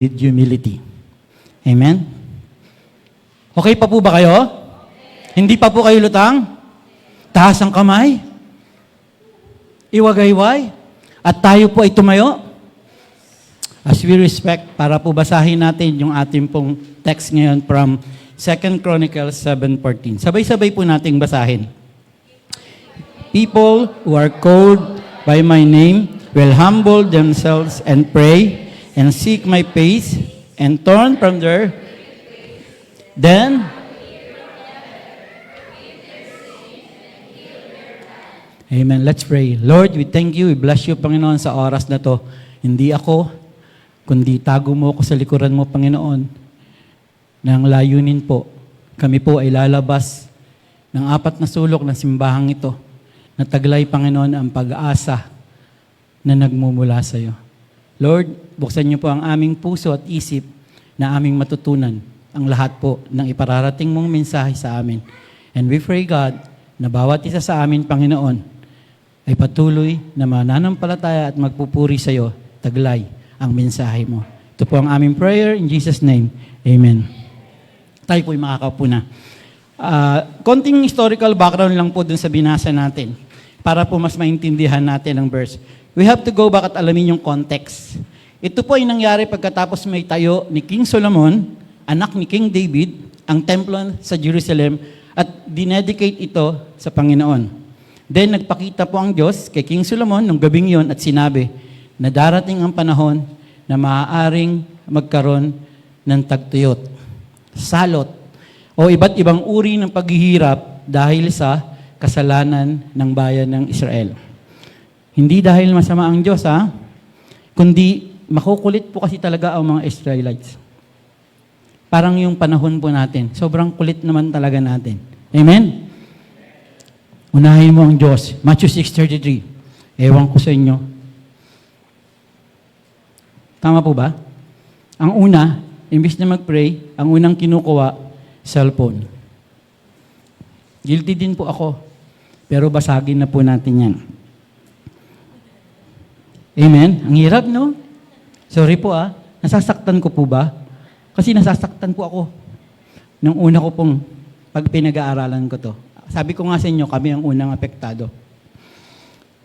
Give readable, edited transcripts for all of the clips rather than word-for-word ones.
with humility. Amen? Okay pa po ba kayo? Hindi pa po kayo lutang? Taas ang kamay? Iwagayway? At tayo po ay tumayo? As we respect, para po basahin natin yung ating pong text ngayon from 2 Chronicles 7:14. Sabay-sabay po nating basahin. People who are called by my name will humble themselves and pray and seek my face and turn from their then Amen. Let's pray. Lord, we thank you. We bless you, Panginoon, sa oras na to. Hindi ako, kundi tago mo ako sa likuran mo, Panginoon. Nang layunin po, kami po ay lalabas ng 4 na sulok ng simbahang ito na taglay, Panginoon, ang pag-asa na nagmumula sa iyo. Lord, buksan niyo po ang aming puso at isip na aming matutunan ang lahat po ng ipararating mong mensahe sa amin. And we pray, God, na bawat isa sa amin, Panginoon, ay patuloy na mananampalataya at magpupuri sa iyo, taglay ang mensahe mo. Ito po ang aming prayer in Jesus' name. Amen. Tayo po'y makakaupo na. Konting historical background lang po dun sa binasa natin para po mas maintindihan natin ang verse. We have to go back at alamin yung context. Ito po ay nangyari pagkatapos may tayo ni King Solomon, anak ni King David, ang templo sa Jerusalem at dinedicate ito sa Panginoon. Then nagpakita po ang Diyos kay King Solomon nung gabing yon at sinabi na darating ang panahon na maaaring magkaroon ng tagtuyot, salot, o iba't ibang uri ng paghihirap dahil sa kasalanan ng bayan ng Israel. Hindi dahil masama ang Diyos, kundi makukulit po kasi talaga ang mga Israelites. Parang yung panahon po natin, sobrang kulit naman talaga natin. Amen? Unahin mo ang Diyos. Matthew 6:33. Ewan ko sa inyo. Tama po ba? Ang una, imbis na mag-pray, ang unang kinukuha, cellphone. Guilty din po ako. Pero basagin na po natin yan. Amen? Ang hirap, no? Sorry po nasasaktan ko po ba? Kasi nasasaktan po ako. Nung una ko pong pag pinag-aaralan ko to. Sabi ko nga sa inyo, kami ang unang apektado.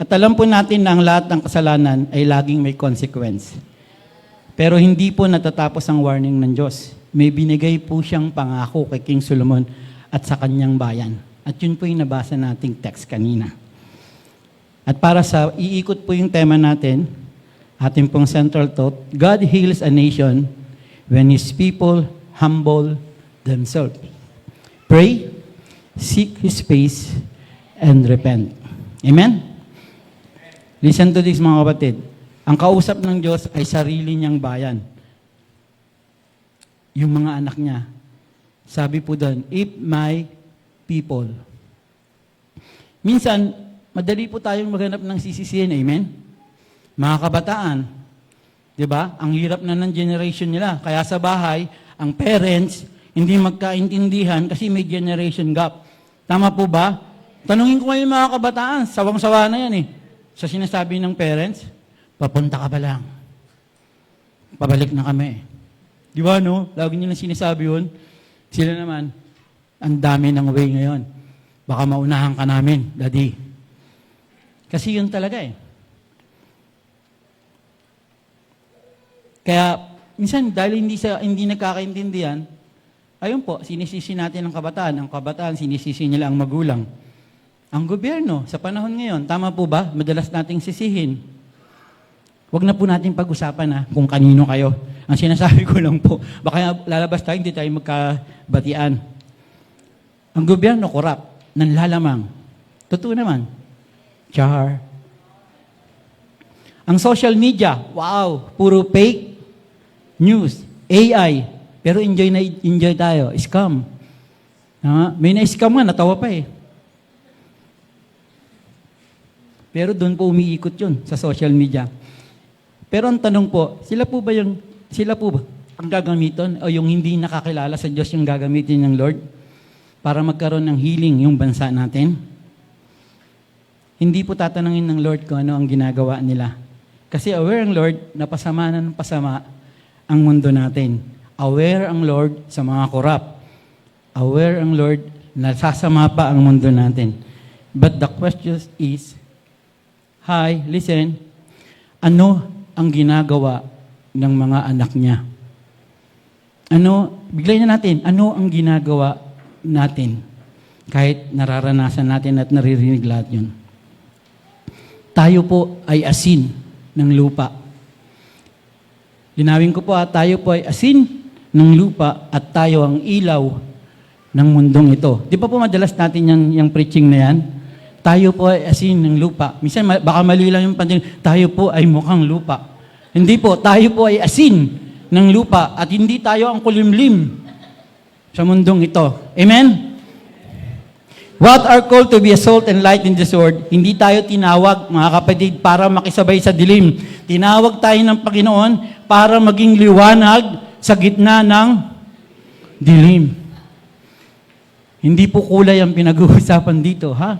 At alam po natin na ang lahat ng kasalanan ay laging may consequence. Pero hindi po natatapos ang warning ng Diyos. May binigay po siyang pangako kay King Solomon at sa kanyang bayan. At yun po yung nabasa nating text kanina. At para sa iikot po yung tema natin, ating pong central thought, God heals a nation when His people humble themselves. Pray, seek His face, and repent. Amen? Listen to this, mga kapatid. Ang kausap ng Diyos ay sarili niyang bayan. Yung mga anak niya. Sabi po doon, if my people. Minsan, madali po tayong maghanap ng sisisihin. Amen? Mga kabataan, di ba? Ang hirap na ng generation nila. Kaya sa bahay, ang parents, hindi magkaintindihan kasi may generation gap. Tama po ba? Tanungin ko ngayon mga kabataan, sawang-sawa na yan Sa sinasabi ng parents, papunta ka ba lang? Pabalik na kami. Di ba, no? Lagi nilang sinasabi yun. Sila naman, ang dami ng way ngayon. Baka maunahan ka namin, Daddy. Kasi yun talaga Kaya, minsan, dahil hindi nagkakaintindihan, ayun po, sinisisi natin ang kabataan. Ang kabataan, sinisisi nila ang magulang. Ang gobyerno, sa panahon ngayon, tama po ba? Madalas nating sisihin. Huwag na po natin pag-usapan kung kanino kayo. Ang sinasabi ko lang po, baka lalabas tayo, hindi tayo magkabatian. Ang gobyerno, korap, nanlalamang. Totoo naman. Char. Ang social media, wow, puro fake news, AI, pero enjoy tayo. Scam. May na-scam nga, natawa pa Pero doon po umiikot yun sa social media. Pero ang tanong po, sila po ba ang gagamitin o yung hindi nakakilala sa Diyos yung gagamitin ng Lord para magkaroon ng healing yung bansa natin? Hindi po tatanungin ng Lord kung ano ang ginagawa nila. Kasi aware ang Lord na pasama na ng pasama ang mundo natin. Aware ang Lord sa mga korap. Aware ang Lord na sasama pa ang mundo natin. But the question is, hi, listen, ano ang ginagawa ng mga anak niya? Biglayin na natin, ano ang ginagawa natin? Kahit nararanasan natin at naririnig lahat yun. Tayo po ay asin ng lupa. Linawin ko po, tayo po ay asin ng lupa at tayo ang ilaw ng mundong ito. Di ba po madalas natin yung preaching na yan? Tayo po ay asin ng lupa. Minsan baka mali lang yung pansin, tayo po ay mukhang lupa. Hindi po, tayo po ay asin ng lupa at hindi tayo ang kulimlim sa mundong ito. Amen? What are called to be a salt and light in this world? Hindi tayo tinawag, mga kapatid, para makisabay sa dilim. Tinawag tayo ng Panginoon para maging liwanag sa gitna ng dilim. Hindi po kulay ang pinag-uusapan dito, ha?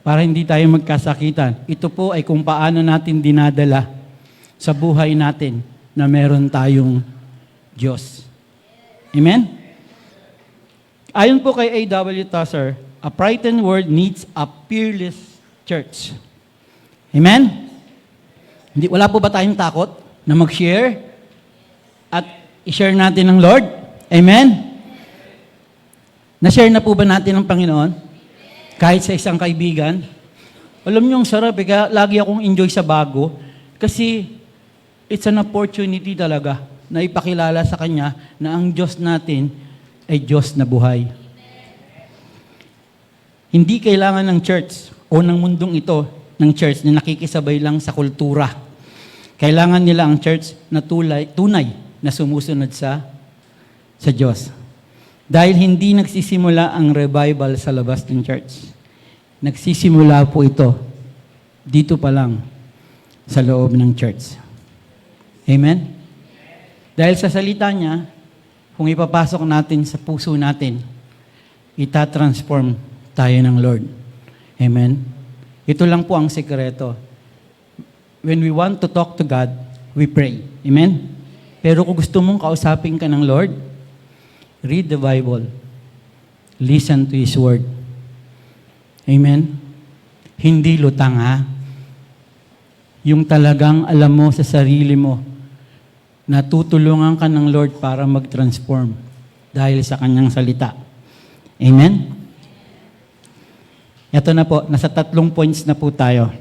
Para hindi tayo magkasakitan. Ito po ay kung paano natin dinadala sa buhay natin na meron tayong Diyos. Amen? Ayon po kay A.W. Tozer, a frightened world needs a fearless church. Amen? Wala po ba tayong takot na mag-share at i-share natin ng Lord? Amen? Na-share na po ba natin ng Panginoon? Kahit sa isang kaibigan? Alam niyo, ang sarap. Kaya lagi akong enjoy sa bago. Kasi it's an opportunity talaga na ipakilala sa Kanya na ang Diyos natin ay Diyos na buhay. Hindi kailangan ng church o ng mundong ito, ng church na nakikisabay lang sa kultura. Kailangan nila ang church na tunay na sumusunod sa Diyos. Dahil hindi nagsisimula ang revival sa labas ng church. Nagsisimula po ito dito pa lang sa loob ng church. Amen? Dahil sa salita niya, kung ipapasok natin sa puso natin, itatransform tayo ng Lord. Amen? Ito lang po ang sekreto. When we want to talk to God, we pray. Amen? Pero kung gusto mong kausapin ka ng Lord, read the Bible. Listen to His Word. Amen? Hindi lutang, ha? Yung talagang alam mo sa sarili mo, natutulungan ka ng Lord para mag-transform dahil sa Kanyang salita. Amen? Ito na po, nasa 3 points na po tayo.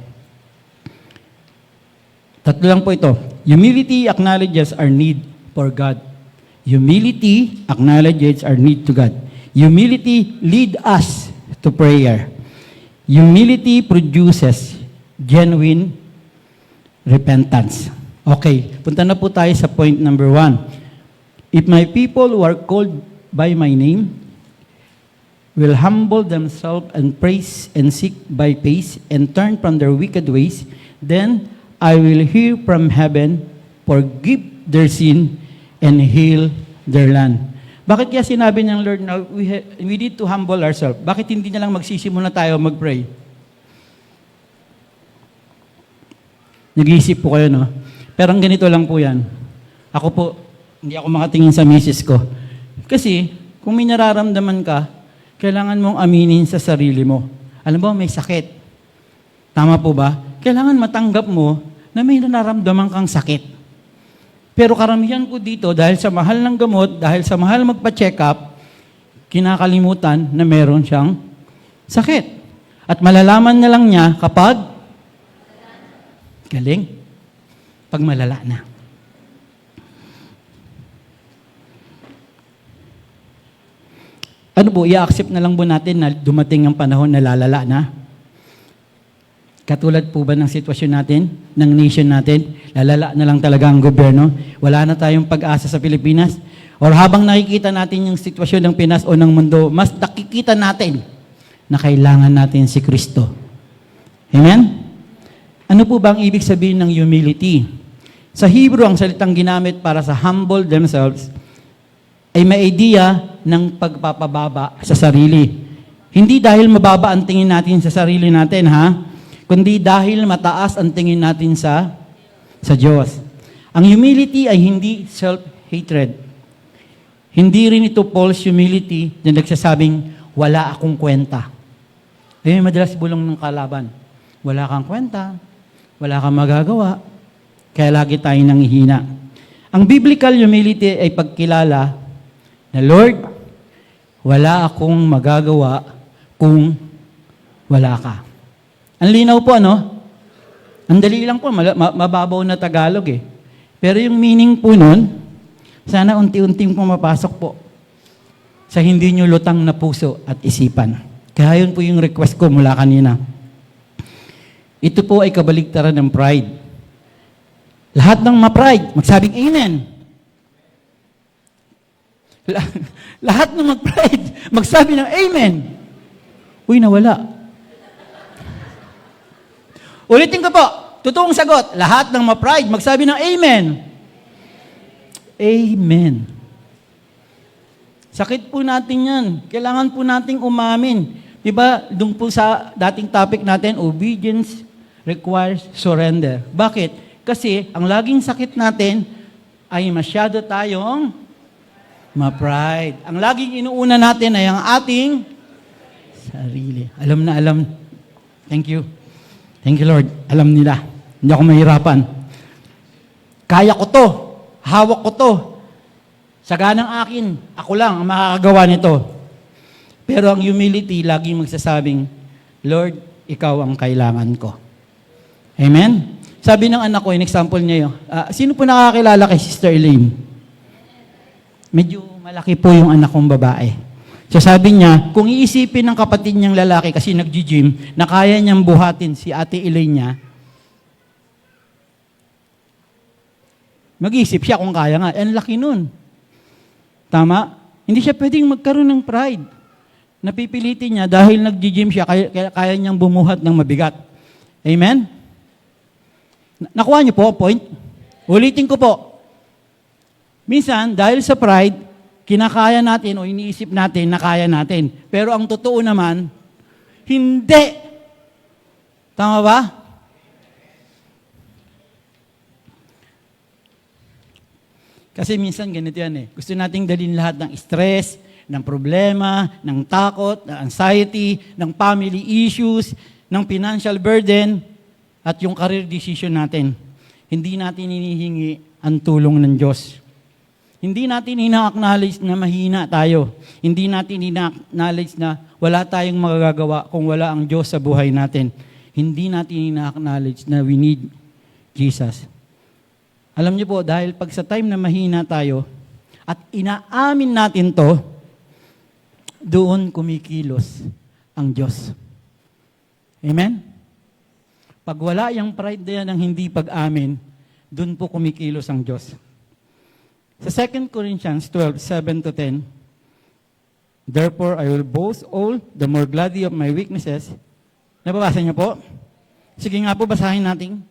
3 lang po ito. Humility acknowledges our need for God. Humility acknowledges our need to God. Humility leads us to prayer. Humility produces genuine repentance. Okay, punta na po tayo sa point number 1. If my people who are called by my name will humble themselves and praise and seek by faith and turn from their wicked ways, then I will hear from heaven, forgive their sin, and heal their land. Bakit kaya sinabi ng Lord na we need to humble ourselves? Bakit hindi na lang magsisimula tayo mag-pray? Nag-iisip po kayo, no? Pero ang ganito lang po yan. Ako po, hindi ako makatingin sa misis ko. Kasi, kung may nararamdaman ka, kailangan mong aminin sa sarili mo. Alam mo, may sakit. Tama po ba? Kailangan matanggap mo na may nararamdaman kang sakit. Pero karamihan po dito, dahil sa mahal ng gamot, dahil sa mahal magpa-check up, kinakalimutan na meron siyang sakit. At malalaman na lang niya kapag galing, pag malala na. Ano po, i-accept na lang po natin na dumating ang panahon na lalala na? Katulad po ba ng sitwasyon natin, ng nation natin, lalala na lang talaga ang gobyerno? Wala na tayong pag-asa sa Pilipinas? Or habang nakikita natin yung sitwasyon ng Pinas o ng mundo, mas nakikita natin na kailangan natin si Kristo. Amen? Ano po ba ang ibig sabihin ng humility? Sa Hebrew, ang salitang ginamit para sa humble themselves ay may idea ng pagpapababa sa sarili. Hindi dahil mababa ang tingin natin sa sarili natin, ha? Kundi dahil mataas ang tingin natin sa Diyos. Ang humility ay hindi self-hatred. Hindi rin ito false humility na nagsasabing, wala akong kwenta. Ayun, madalas bulong ng kalaban. Wala kang kwenta, wala kang magagawa, kaya lagi tayong nanghihina. Ang biblical humility ay pagkilala na, Lord, wala akong magagawa kung wala ka. Ang linaw po, ano? Ang dali lang po, mababaw na Tagalog eh. Pero yung meaning po nun, sana unti-unting pumapasok po sa hindi nyo lutang na puso at isipan. Kaya yun po yung request ko mula kanina. Ito po ay kabaligtaran ng pride. Lahat ng ma-pride, magsabing amen. Lahat ng mag-pride, magsabi ng amen. Uy, nawala. Ulitin ko po, totoong sagot. Lahat ng ma-pride, magsabi ng amen. Amen. Sakit po natin yan. Kailangan po nating umamin. Diba, doon po sa dating topic natin, obedience requires surrender. Bakit? Kasi ang laging sakit natin ay masyado tayong ma-pride. Ang laging inuuna natin ay ang ating sarili. Alam na alam. Thank you. Thank you, Lord. Alam nila. Hindi ako mahirapan. Kaya ko to. Hawak ko to. Saganang akin. Ako lang ang makakagawa nito. Pero ang humility, laging magsasabing, Lord, ikaw ang kailangan ko. Amen? Sabi ng anak ko, in example niya yun, sino po nakakilala kay Sister Elaine? Medyo malaki po yung anak kong babae. So sabi niya, kung iisipin ng kapatid niyang lalaki kasi nag-gym, na kaya niyang buhatin si Ate Elaine niya, mag-iisip siya kung kaya nga. Ang laki nun. Tama? Hindi siya pwedeng magkaroon ng pride. Napipilitin niya dahil nag-gym siya, kaya niyang bumuhat ng mabigat. Amen? Nakuha niyo po, point? Ulitin ko po. Minsan, dahil sa pride, kinakaya natin o iniisip natin na kaya natin. Pero ang totoo naman, hindi. Tama ba? Kasi minsan ganito yan eh. Gusto nating dalhin lahat ng stress, ng problema, ng takot, ng anxiety, ng family issues, ng financial burden, at yung career decision natin. Hindi natin hinihingi ang tulong ng Diyos. Hindi natin ina-acknowledge na mahina tayo. Hindi natin ina-acknowledge na wala tayong magagawa kung wala ang Diyos sa buhay natin. Hindi natin ina-acknowledge na we need Jesus. Alam niyo po, dahil pag sa time na mahina tayo, at inaamin natin to, doon kumikilos ang Diyos. Amen? Pag wala yung pride na yan ng hindi pag-amin, doon po kumikilos ang Diyos. Sa 2 Corinthians 12:7-10, Therefore, I will boast all the more gladly of my weaknesses. Nababasa niyo po? Sige nga po, basahin natin.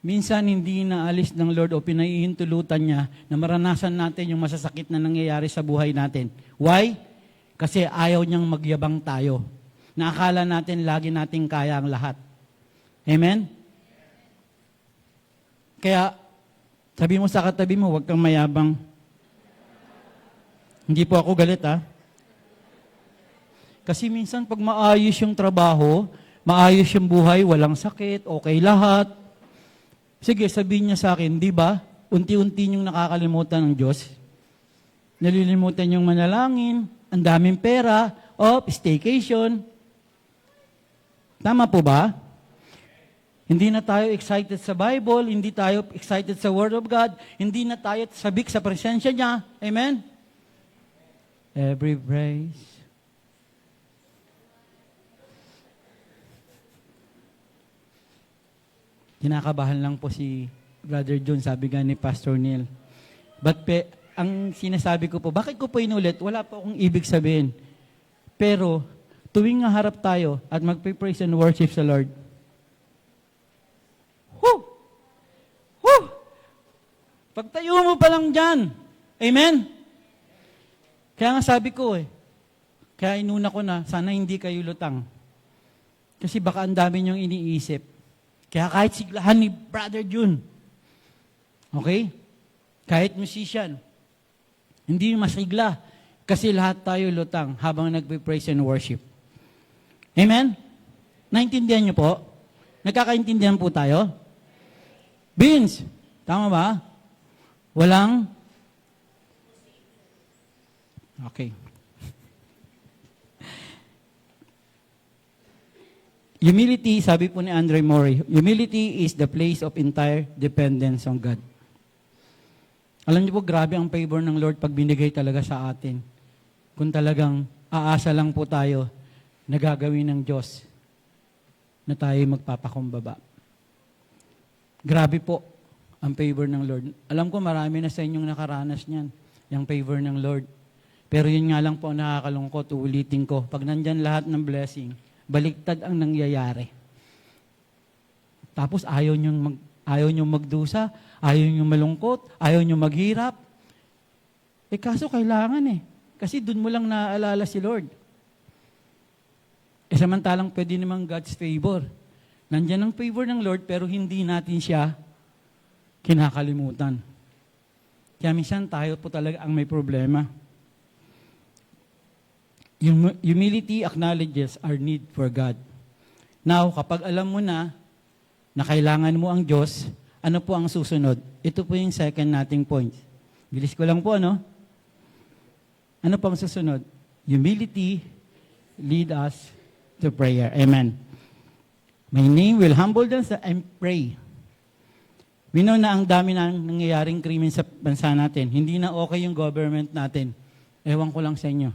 Minsan hindi naalis ng Lord o pinahihintulutan niya na maranasan natin yung masasakit na nangyayari sa buhay natin. Why? Kasi ayaw niyang magyabang tayo. Naakala natin lagi nating kaya ang lahat. Amen? Kaya, sabi mo sa katabi mo, huwag kang mayabang. Hindi po ako galit, ha? Kasi minsan pag maayos yung trabaho, maayos yung buhay, walang sakit, okay lahat. Sige, sabihin niya sa akin, di ba? Unti-unti niyong nakakalimutan ng Diyos. Nalilimutan niyong manalangin, ang daming pera, staycation. Tama po ba? Hindi na tayo excited sa Bible, hindi tayo excited sa Word of God, hindi na tayo sabik sa presensya niya. Amen? Every praise. Kinakabahan lang po si Brother John, sabi nga ni Pastor Neil. Ang sinasabi ko po, bakit ko po inulit? Wala po akong ibig sabihin. Pero, tuwing nga harap tayo at magpe-praise and worship sa Lord, Woo! Woo! Pagtayo mo pa lang dyan, amen? Kaya nga sabi ko kaya inuna ko na, sana hindi kayo lutang. Kasi baka ang dami niyong iniisip. Kaya kahit siglahan ni Brother June, okay? Kahit musician, hindi masigla. Kasi lahat tayo lutang habang nagpe-praise and worship. Amen? Naintindihan niyo po? Nagkakaintindihan po tayo? Vince, tama ba? Walang? Okay. Humility, sabi po ni Andre Murray, humility is the place of entire dependence on God. Alam niyo po, grabe ang favor ng Lord pag binigay talaga sa atin. Kung talagang aasa lang po tayo na gagawin ng Diyos na tayo magpapakumbaba. Grabe po ang favor ng Lord. Alam ko marami na sa inyong nakaranas niyan, yung favor ng Lord. Pero yun nga lang po ang nakakalungkot, uulitin ko. Pag nandyan lahat ng blessing, baliktad ang nangyayari. Tapos ayaw niyong magdusa, ayaw niyong malungkot, ayaw niyong maghirap. Kaso kailangan Kasi dun mo lang naaalala si Lord. Samantalang pwede namang God's favor. Nandyan ang favor ng Lord, pero hindi natin siya kinakalimutan. Kaya minsan tayo po talaga ang may problema. Humility acknowledges our need for God. Now, kapag alam mo na kailangan mo ang Diyos, ano po ang susunod? Ito po yung second nating point. Bilis ko lang po, ano? Ano po ang susunod? Humility lead us to prayer. Amen. My name will humble them and pray. We know na ang dami na nangyayaring krimen sa bansa natin. Hindi na okay yung government natin. Ewan ko lang sa inyo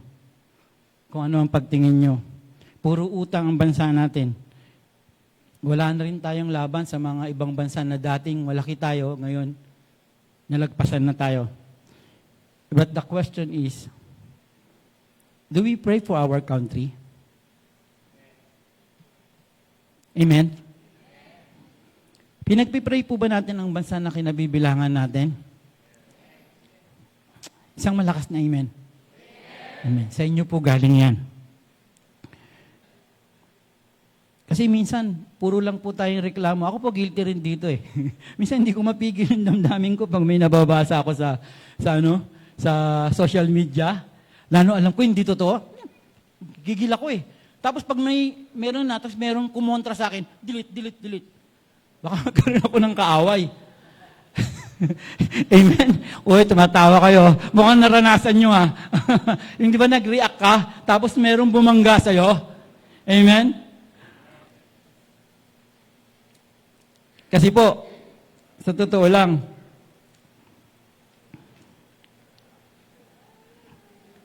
kung ano ang pagtingin nyo. Puro utang ang bansa natin. Wala na rin tayong laban sa mga ibang bansa na dating malaki tayo, ngayon nalagpasan na tayo. But the question is, do we pray for our country? Amen? Pinagpipray po ba natin ang bansa na kinabibilangan natin? Isang malakas na amen. Amen. Sa inyo po galing yan. Kasi minsan, puro lang po tayong reklamo. Ako po guilty rin dito Minsan hindi ko mapigil yung damdamin ko pag may nababasa ako sa social media. Lalo alam ko, hindi totoo. Gigil ako Tapos pag meron na, tapos merong kumontra sa akin, delete. Baka magkaroon ako ng kaaway. Amen? Uy, tumatawa kayo. Mukhang naranasan nyo Yung di ba nag-react ka, tapos merong bumangga sa'yo? Amen? Kasi po, sa totoo lang,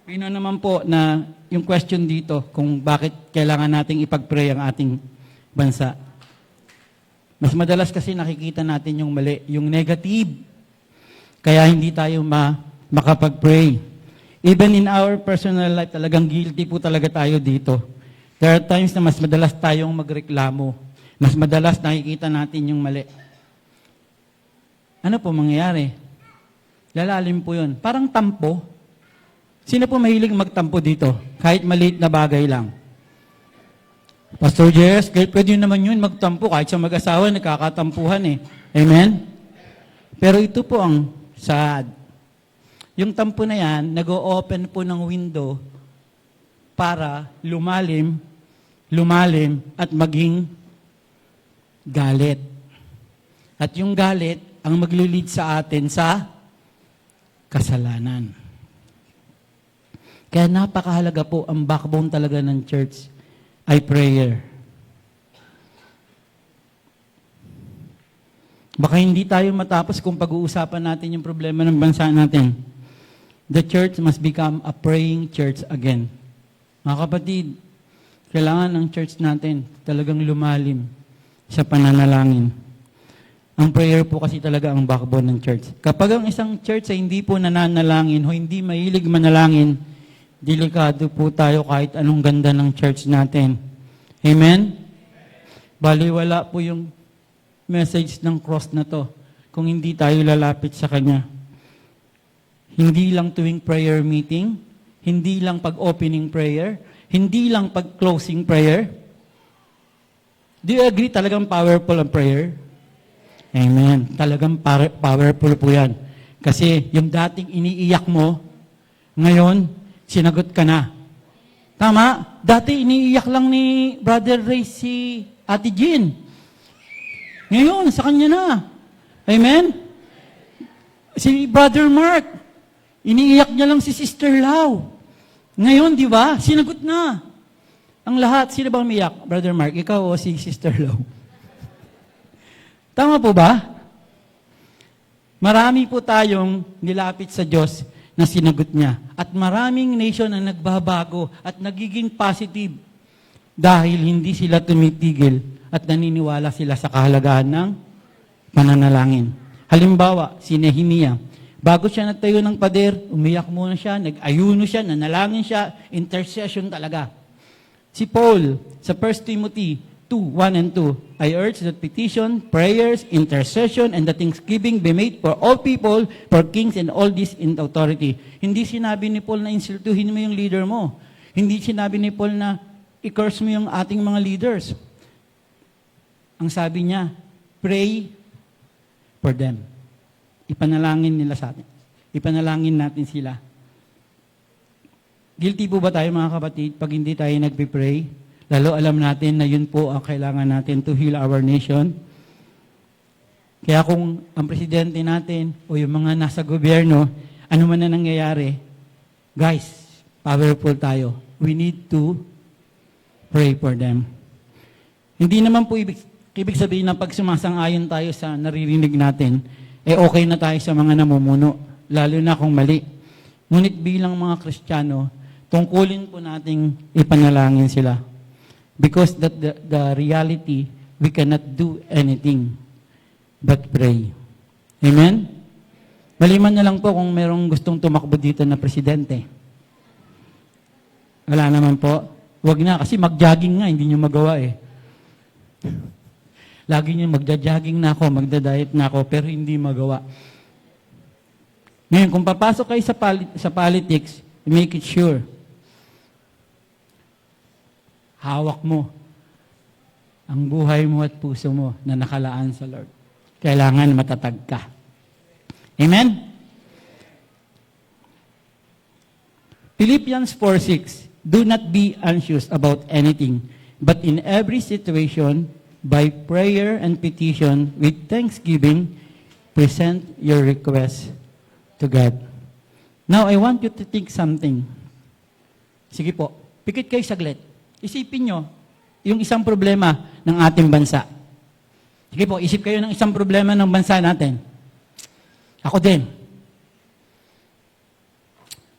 pino naman po na yung question dito kung bakit kailangan nating ipag-pray ang ating bansa. Mas madalas kasi nakikita natin yung mali, yung negative. Kaya hindi tayo makapag-pray. Even in our personal life, talagang guilty po talaga tayo dito. There are times na mas madalas tayong magreklamo. Mas madalas nakikita natin yung mali. Ano po mangyayari? Lalalim po yun. Parang tampo. Sino po mahilig magtampo dito? Kahit maliit na bagay lang. Pastor Jess, pwede naman yun magtampo. Kahit sa mag-asawa, nagkakatampuhan Amen? Pero ito po ang sad. Yung tampo na yan, nag-o-open po ng window para lumalim at maging galit. At yung galit, ang maglilid sa atin sa kasalanan. Kaya napakahalaga po ang backbone talaga ng church ay prayer. Baka hindi tayo matapos kung pag-uusapan natin yung problema ng bansa natin. The church must become a praying church again. Mga kapatid, kailangan ng church natin talagang lumalim sa pananalangin. Ang prayer po kasi talaga ang backbone ng church. Kapag ang isang church ay hindi po nananalangin o hindi mahilig manalangin, delikado po tayo kahit anong ganda ng church natin. Amen? Baliwala po yung message ng cross na to kung hindi tayo lalapit sa Kanya. Hindi lang tuwing prayer meeting, hindi lang pag-opening prayer, hindi lang pag-closing prayer. Do you agree talagang powerful ang prayer? Amen. Talagang powerful po yan. Kasi yung dating iniiyak mo, ngayon, sinagot ka na. Tama? Dati iniiyak lang ni Brother Ray si Ate Jean. Ngayon, sa kanya na. Amen? Si Brother Mark, iniiyak niya lang si Sister Lau. Ngayon, di ba? Sinagot na. Ang lahat, sino ba umiyak? Brother Mark, ikaw o si Sister Lau? Tama po ba? Marami po tayong nilapit sa Diyos na sinagot niya. At maraming nation ang nagbabago at nagiging positive dahil hindi sila tumitigil at naniniwala sila sa kahalagahan ng pananalangin. Halimbawa, si Nehemia. Bago siya nagtayo ng pader, umiyak muna siya, nag-ayuno siya, nanalangin siya, intercession talaga. Si Paul, sa 1 Timothy 2:1 and 2, I urge that petition, prayers, intercession, and the thanksgiving be made for all people, for kings and all this in authority. Hindi sinabi ni Paul na insultuhin mo yung leader mo. Hindi sinabi ni Paul na i-curse mo yung ating mga leaders. Ang sabi niya, pray for them. Ipanalangin nila sa atin. Ipanalangin natin sila. Guilty po ba tayo mga kapatid pag hindi tayo nagpipray? Lalo alam natin na yun po ang kailangan natin to heal our nation. Kaya kung ang presidente natin o yung mga nasa gobyerno, ano man na nangyayari, guys, powerful tayo. We need to pray for them. Hindi naman po ibig sabihin na pag sumasang-ayon tayo sa naririnig natin, okay na tayo sa mga namumuno, lalo na kung mali. Ngunit bilang mga Kristiyano, tungkulin po nating ipanalangin sila. Because the reality, we cannot do anything but pray. Amen? Maliman na lang po kung merong gustong tumakbo dito na presidente. Wala naman po. Huwag na, kasi mag-jogging nga, hindi nyo magawa eh. Lagi nyo magda-jogging na ako, magda-diet na ako, pero hindi magawa. Ngayon, kung papasok kayo sa politics, make it sure. Hawak mo ang buhay mo at puso mo na nakalaan sa Lord. Kailangan matatag ka. Amen? Philippians 4:6, do not be anxious about anything, but in every situation, by prayer and petition, with thanksgiving, present your requests to God. Now, I want you to think something. Sige po, pikit kayo saglit. Isipin nyo, yung isang problema ng ating bansa. Sige po, isip kayo ng isang problema ng bansa natin. Ako din.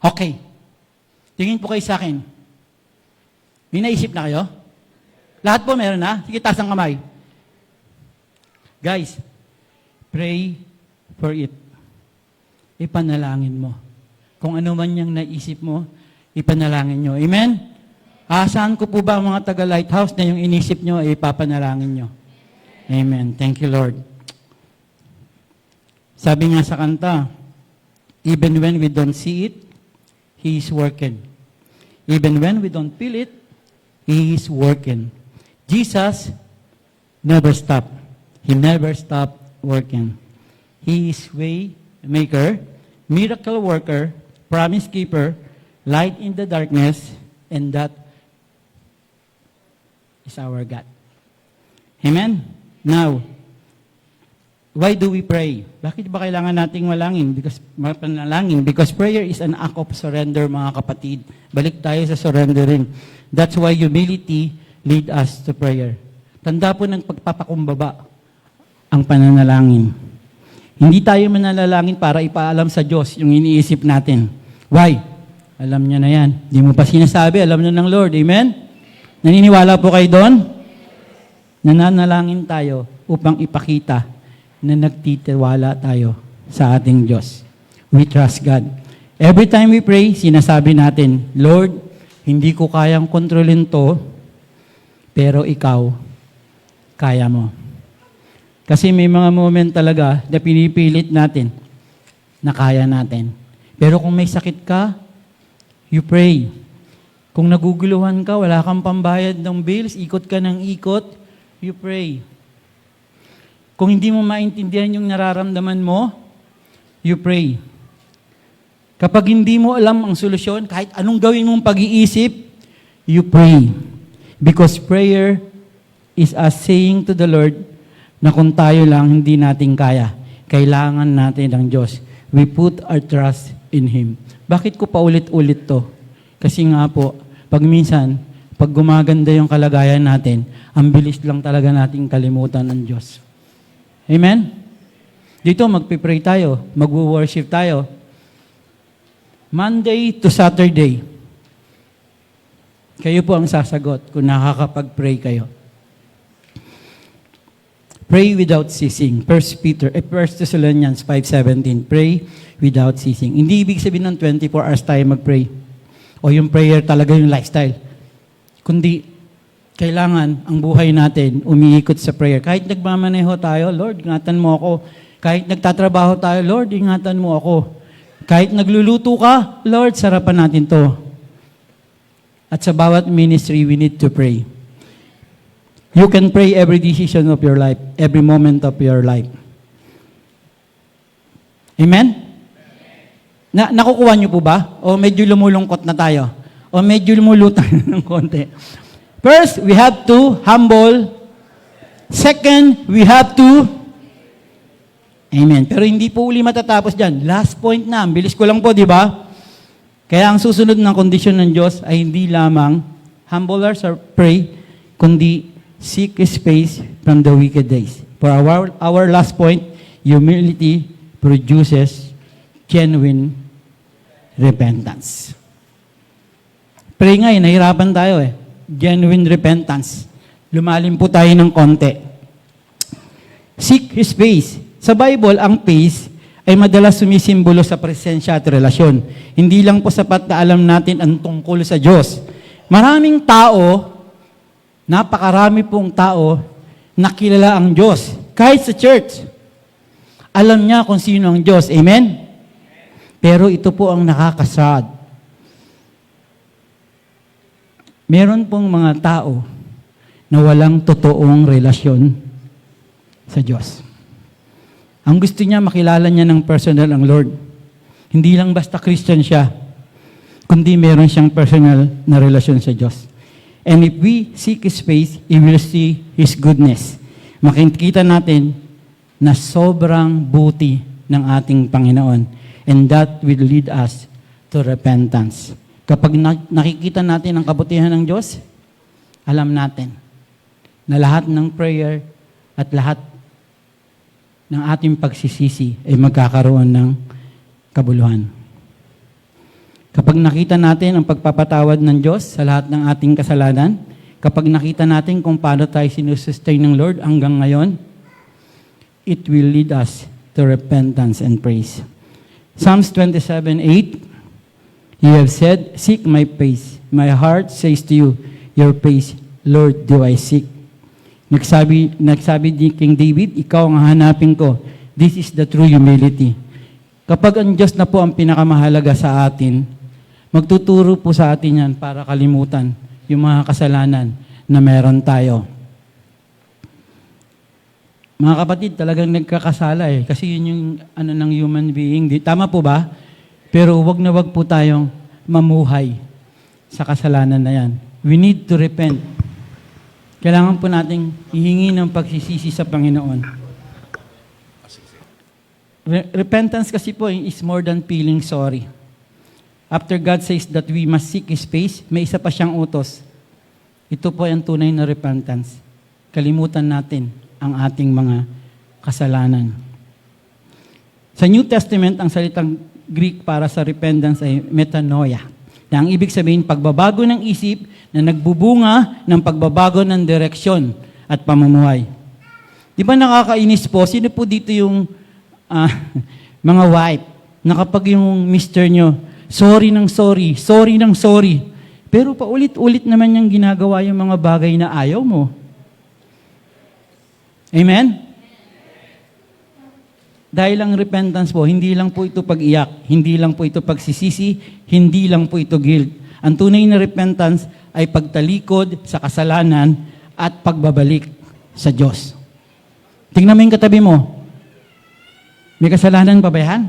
Okay. Tingin po kayo sa akin. May naisip na kayo? Lahat po meron na? Sige, taas ang kamay. Guys, pray for it. Ipanalangin mo. Kung ano man yung naisip mo, ipanalangin nyo. Amen? Asahan ko po ba ang mga taga-lighthouse na yung inisip nyo ay ipapanalangin nyo? Amen. Thank you, Lord. Sabi nga sa kanta, even when we don't see it, He is working. Even when we don't feel it, He is working. Jesus never stopped. He never stopped working. He is way maker, miracle worker, promise keeper, light in the darkness, and that is our God. Amen? Now, why do we pray? Bakit ba kailangan nating malangin? Panalangin? Because prayer is an act of surrender, mga kapatid. Balik tayo sa surrendering. That's why humility lead us to prayer. Tanda po ng pagpapakumbaba ang pananalangin. Hindi tayo mananalangin para ipaalam sa Diyos yung iniisip natin. Why? Alam niya na yan. Hindi mo pa sinasabi, alam na ng Lord. Amen? Naniniwala po kayo doon? Nananalangin tayo upang ipakita na nagtitiwala tayo sa ating Diyos. We trust God. Every time we pray, sinasabi natin, Lord, hindi ko kayang kontrolin to, pero ikaw, kaya mo. Kasi may mga moment talaga na pinipilit natin na kaya natin. Pero kung may sakit ka, you pray. Kung naguguluhan ka, wala kang pambayad ng bills, ikot ka ng ikot, you pray. Kung hindi mo maintindihan yung nararamdaman mo, you pray. Kapag hindi mo alam ang solusyon, kahit anong gawin mong pag-iisip, you pray. Because prayer is us saying to the Lord na kung tayo lang hindi natin kaya, kailangan natin ng Diyos. We put our trust in Him. Bakit ko pa ulit-ulit to? Kasi nga po, pag minsan, pag gumaganda yung kalagayan natin, ang bilis lang talaga nating kalimutan ng Diyos. Amen? Dito, magpipray tayo, mag-worship tayo. Monday to Saturday. Kayo po ang sasagot kung nakakapag-pray kayo. Pray without ceasing. 1 Thessalonians 5:17. Pray without ceasing. Hindi ibig sabihin ng 24 hours tayo mag-pray. O yung prayer talaga yung lifestyle. Kundi, kailangan ang buhay natin umiikot sa prayer. Kahit nagmamaneho tayo, Lord, ingatan mo ako. Kahit nagtatrabaho tayo, Lord, ingatan mo ako. Kahit nagluluto ka, Lord, sarapan natin to. At sa bawat ministry, we need to pray. You can pray every decision of your life, every moment of your life. Amen? Nakukuha niyo po ba? O medyo lumulungkot na tayo? O medyo lumulutang ng konti? First, we have to humble. Second, we have to Amen. Pero hindi po uli matatapos dyan. Last point na. Bilis ko lang po, di ba? Kaya ang susunod na kondisyon ng Diyos ay hindi lamang humble or pray, kundi seek His face from the wicked days. For our last point, humility produces genuine repentance. Pray nga nahirapan tayo Genuine repentance. Lumalim po tayo ng konti. Seek His face. Sa Bible, ang face ay madalas sumisimbolo sa presensya at relasyon. Hindi lang po sapat na alam natin ang tungkol sa Diyos. Maraming tao, napakarami pong tao, nakilala ang Diyos. Kahit sa church, alam niya kung sino ang Diyos. Amen? Pero ito po ang nakakasad. Meron pong mga tao na walang totoong relasyon sa Diyos. Ang gusto niya, makilala niya ng personal ang Lord. Hindi lang basta Christian siya, kundi meron siyang personal na relasyon sa Diyos. And if we seek His face, we will see His goodness. Makikita natin na sobrang buti ng ating Panginoon. And that will lead us to repentance. Kapag nakikita natin ang kabutihan ng Diyos, alam natin na lahat ng prayer at lahat ng ating pagsisisi ay magkakaroon ng kabuluhan. Kapag nakita natin ang pagpapatawad ng Diyos sa lahat ng ating kasalanan, kapag nakita natin kung paano tayo sinusustain ng Lord hanggang ngayon, it will lead us to repentance and praise. Psalms 27:8, You have said, Seek my face. My heart says to you, Your face, Lord, do I seek. Nagsabi ni King David, ikaw ang hanapin ko. This is the true humility. Kapag ang Diyos na po ang pinakamahalaga sa atin, magtuturo po sa atin yan para kalimutan yung mga kasalanan na meron tayo. Mga kapatid, talagang nagkakasala kasi yun yung ng human being. Tama po ba? Pero wag na wag po tayong mamuhay sa kasalanan na yan. We need to repent. Kailangan po nating ihingi ng pagsisisi sa Panginoon. Repentance kasi po is more than feeling sorry. After God says that we must seek His face, may isa pa siyang utos. Ito po ang tunay na repentance. Kalimutan natin ang ating mga kasalanan. Sa New Testament, ang salitang Greek para sa repentance ay metanoia. Na ang ibig sabihin, pagbabago ng isip na nagbubunga ng pagbabago ng direksyon at pamumuhay. Di ba nakakainis po? Sino po dito yung mga wife na kapag yung mister nyo, sorry ng sorry, sorry ng sorry, pero paulit-ulit naman niyang ginagawa yung mga bagay na ayaw mo. Amen? Dahil ang repentance po, hindi lang po ito pag-iyak, hindi lang po ito pagsisisi, hindi lang po ito guilt. Ang tunay na repentance ay pagtalikod sa kasalanan at pagbabalik sa Diyos. Tingnan mo yung katabi mo. May kasalanan pa ba yan?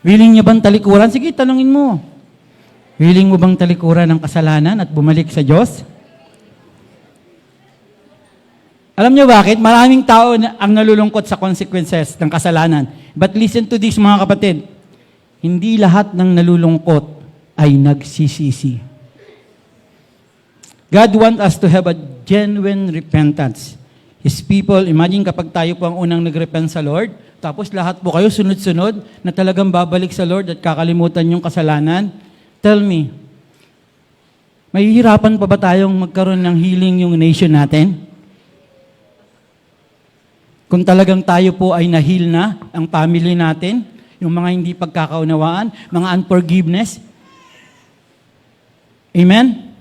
Willing niya bang talikuran? Sige, tanungin mo. Willing mo bang talikuran ng kasalanan at bumalik sa Diyos? Alam niyo bakit? Maraming tao ang nalulungkot sa consequences ng kasalanan. But listen to this, mga kapatid. Hindi lahat ng nalulungkot ay nagsisisi. God wants us to have a genuine repentance. His people, imagine kapag tayo po ang unang nagrepent sa Lord, tapos lahat po kayo sunod-sunod na talagang babalik sa Lord at kakalimutan yung kasalanan. Tell me, mahihirapan pa ba tayong magkaroon ng healing yung nation natin? Kung talagang tayo po ay na-heal na, ang family natin, yung mga hindi pagkakaunawaan, mga unforgiveness. Amen?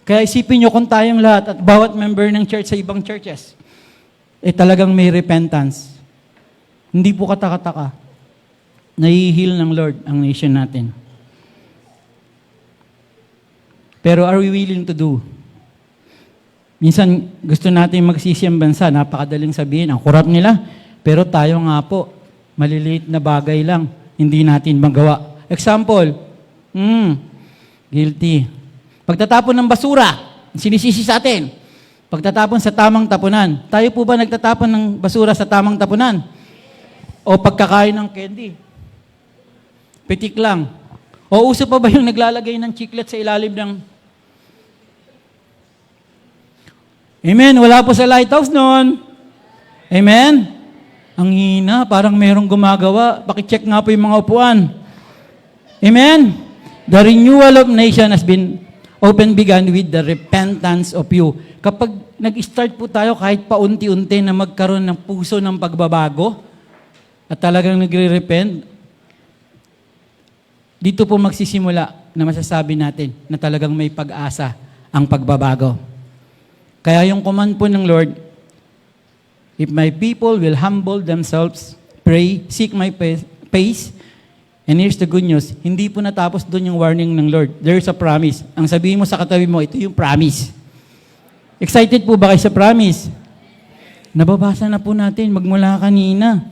Kaya isipin nyo kung tayong lahat at bawat member ng church sa ibang churches, talagang may repentance. Hindi po kataka-taka. Nai-heal ng Lord ang nation natin. Pero are we willing to do? Minsan, gusto natin magsisi ang bansa, napakadaling sabihin, ang kurap nila, pero tayo nga po, maliliit na bagay lang, hindi natin magawa. Example, guilty. Pagtatapon ng basura, sinisisi sa atin. Pagtatapon sa tamang tapunan. Tayo po ba nagtatapon ng basura sa tamang tapunan? O pagkakain ng candy? Pitik lang. O uso pa ba yung naglalagay ng chiclet sa ilalim ng... Amen. Wala po sa lighthouse noon. Amen. Ang hina, parang merong gumagawa. Pakicheck nga po yung mga upuan. Amen. The renewal of nation has been began with the repentance of you. Kapag nag-start po tayo kahit paunti-unti na magkaroon ng puso ng pagbabago at talagang nagre-repent, dito po magsisimula na masasabi natin na talagang may pag-asa ang pagbabago. Kaya yung command po ng Lord, if my people will humble themselves, pray, seek my face, and here's the good news, hindi po natapos doon yung warning ng Lord. There's a promise. Ang sabihin mo sa katabi mo, ito yung promise. Excited po ba kayo sa promise? Nababasa na po natin, magmula kanina.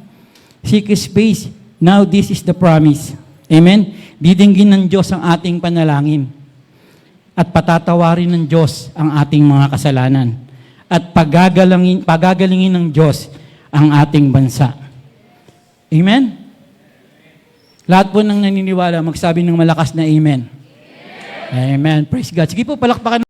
Seek His face. Now this is the promise. Amen? Didinggin ng Diyos ang ating panalangin. At patatawarin ng Diyos ang ating mga kasalanan. At pagagalingin ng Diyos ang ating bansa. Amen? Lahat po ng naniniwala, magsabi ng malakas na amen. Amen. Praise God. Sige po, palakpakan.